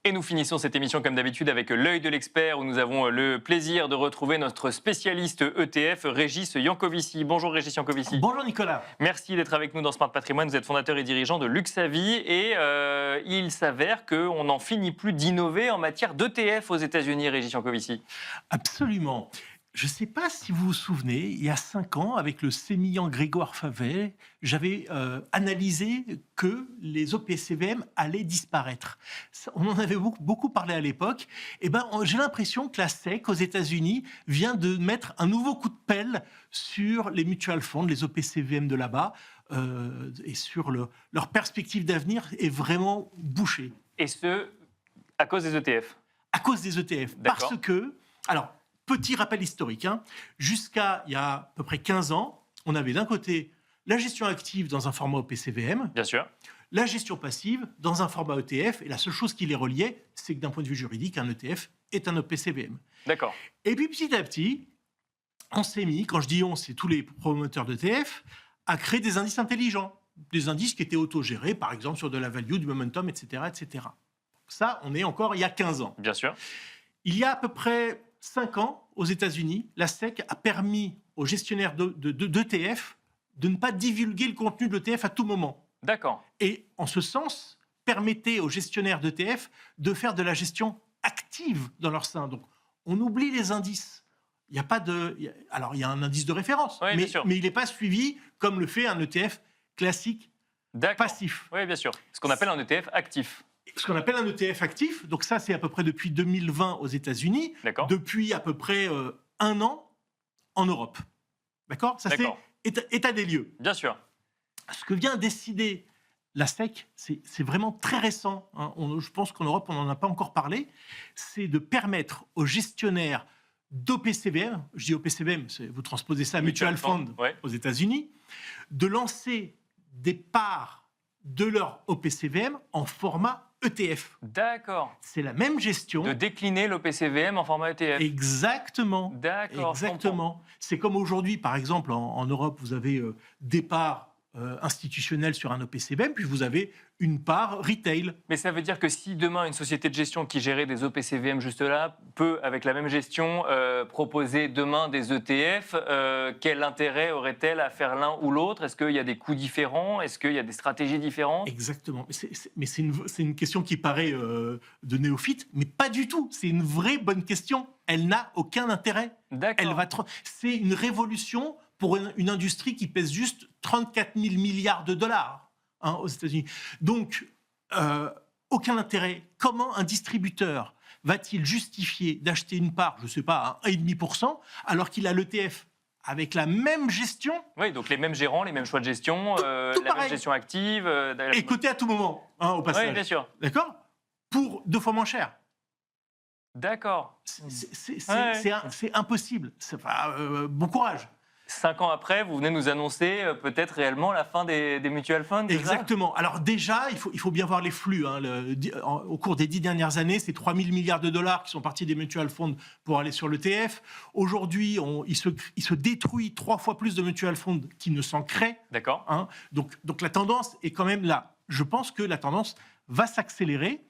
Et nous finissons cette émission comme d'habitude avec l'œil de l'expert où nous avons le plaisir de retrouver notre spécialiste ETF, Régis Yankovici. Bonjour Régis Yankovici. Bonjour Nicolas. Merci d'être avec nous dans Smart Patrimoine. Vous êtes fondateur et dirigeant de Luxavie et il s'avère qu'on n'en finit plus d'innover en matière d'ETF aux États-Unis, Régis Yankovici. Absolument. Je ne sais pas si vous vous souvenez, il y a 5 ans, avec le sémillant Grégoire Favet, j'avais analysé que les OPCVM allaient disparaître. On en avait beaucoup parlé à l'époque. Et j'ai l'impression que la SEC aux États-Unis vient de mettre un nouveau coup de pelle sur les mutual funds, les OPCVM de là-bas, et sur leur perspective d'avenir est vraiment bouchée. Et ce, à cause des ETF. À cause des ETF. D'accord. Parce que... Alors, petit rappel historique, jusqu'à il y a à peu près 15 ans, on avait d'un côté la gestion active dans un format OPCVM, Bien sûr. la gestion passive dans un format ETF, et la seule chose qui les reliait, c'est que d'un point de vue juridique, un ETF est un OPCVM. D'accord. Et puis petit à petit, on s'est mis, quand je dis on, c'est tous les promoteurs d'ETF, à créer des indices intelligents, des indices qui étaient autogérés, par exemple sur de la value, du momentum, etc., etc. Ça, on est encore il y a 15 ans. Bien sûr. Il y a à peu près 5 ans, aux États-Unis, la SEC a permis aux gestionnaires d'ETF de ne pas divulguer le contenu de l'ETF à tout moment. D'accord. Et en ce sens, permettait aux gestionnaires d'ETF de faire de la gestion active dans leur sein. Donc, on oublie les indices. Il n'y a pas de... Alors, il y a un indice de référence, Oui, bien sûr. mais il n'est pas suivi comme le fait un ETF classique passif. Oui, bien sûr. Ce qu'on appelle un ETF actif. Ce qu'on appelle un ETF actif, donc ça c'est à peu près depuis 2020 aux États-Unis, depuis à peu près 1 an en Europe. D'accord ? Ça c'est état des lieux. Bien sûr. Ce que vient décider la SEC, c'est vraiment très récent, je pense qu'en Europe on n'en a pas encore parlé, c'est de permettre aux gestionnaires d'OPCVM, je dis OPCVM, vous transposez ça à Mutual Fund aux États-Unis, de lancer des parts de leur OPCVM en format ETF. D'accord. C'est la même gestion. De décliner l'OPCVM en format ETF. Exactement. D'accord. Exactement. C'est comme aujourd'hui, par exemple, en Europe, vous avez des parts institutionnelles sur un OPCVM, puis vous avez une part retail. Mais ça veut dire que si demain, une société de gestion qui gérait des OPCVM juste là peut, avec la même gestion, proposer demain des ETF, quel intérêt aurait-elle à faire l'un ou l'autre ? Est-ce qu'il y a des coûts différents ? Est-ce qu'il y a des stratégies différentes ? Exactement. Mais c'est une question qui paraît de néophyte, mais pas du tout. C'est une vraie bonne question. Elle n'a aucun intérêt. D'accord. C'est une révolution pour une industrie qui pèse juste 34 000 milliards de dollars aux États-Unis. Donc, aucun intérêt. Comment un distributeur va-t-il justifier d'acheter une part, je ne sais pas, à 1,5% alors qu'il a l'ETF avec la même gestion? Oui, donc les mêmes gérants, les mêmes choix de gestion, tout la même gestion active. Et coté à tout moment, au passage. Oui, bien sûr. D'accord ? Pour 2 fois moins cher. D'accord. C'est impossible. Bon courage. 5 ans après, vous venez nous annoncer peut-être réellement la fin des mutual funds. Exactement. Alors déjà, il faut bien voir les flux. Au cours des 10 dernières années, c'est 3 000 milliards de dollars qui sont partis des mutual funds pour aller sur l'ETF. Aujourd'hui, il se détruit 3 fois plus de mutual funds qu'il ne s'en crée. D'accord. Donc la tendance est quand même là. Je pense que la tendance va s'accélérer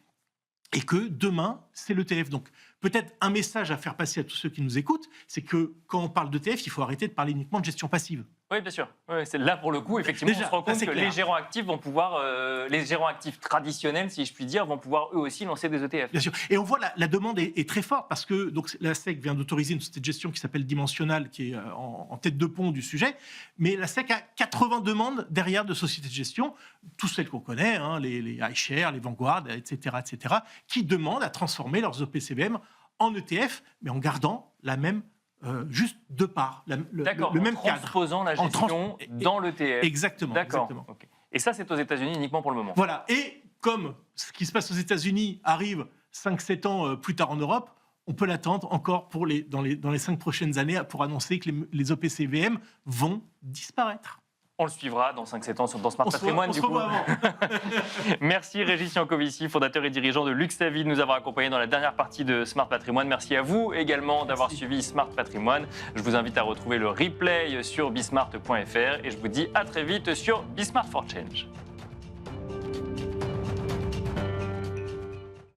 et que demain, c'est l'ETF. Donc peut-être un message à faire passer à tous ceux qui nous écoutent, c'est que quand on parle d'ETF, il faut arrêter de parler uniquement de gestion passive. Oui, bien sûr. Oui, c'est là, pour le coup, effectivement, on se rend compte que les gérants actifs vont pouvoir, les gérants actifs traditionnels, si je puis dire, vont pouvoir eux aussi lancer des ETF. Bien sûr. Et on voit la demande est très forte parce que donc, la SEC vient d'autoriser une société de gestion qui s'appelle Dimensional, qui est en tête de pont du sujet. Mais la SEC a 80 demandes derrière de sociétés de gestion, toutes celles qu'on connaît, les iShares, les Vanguard, etc., qui demandent à transformer leurs OPCVM en ETF, mais en gardant la même juste 2 parts, le même cadre. En transposant la gestion dans l'ETF. Exactement. D'accord. Exactement. Okay. Et ça, c'est aux États-Unis uniquement pour le moment. Voilà. Et comme ce qui se passe aux États-Unis arrive 5-7 ans plus tard en Europe, on peut l'attendre encore dans les 5 prochaines années pour annoncer que les OPCVM vont disparaître. On le suivra dans 5-7 ans dans Smart Patrimoine. On se revoit avant. Merci Régis Yankovici, fondateur et dirigeant de Luxavie, de nous avoir accompagnés dans la dernière partie de Smart Patrimoine. Merci à vous également d'avoir suivi Smart Patrimoine. Je vous invite à retrouver le replay sur bismart.fr et je vous dis à très vite sur Bismart for Change.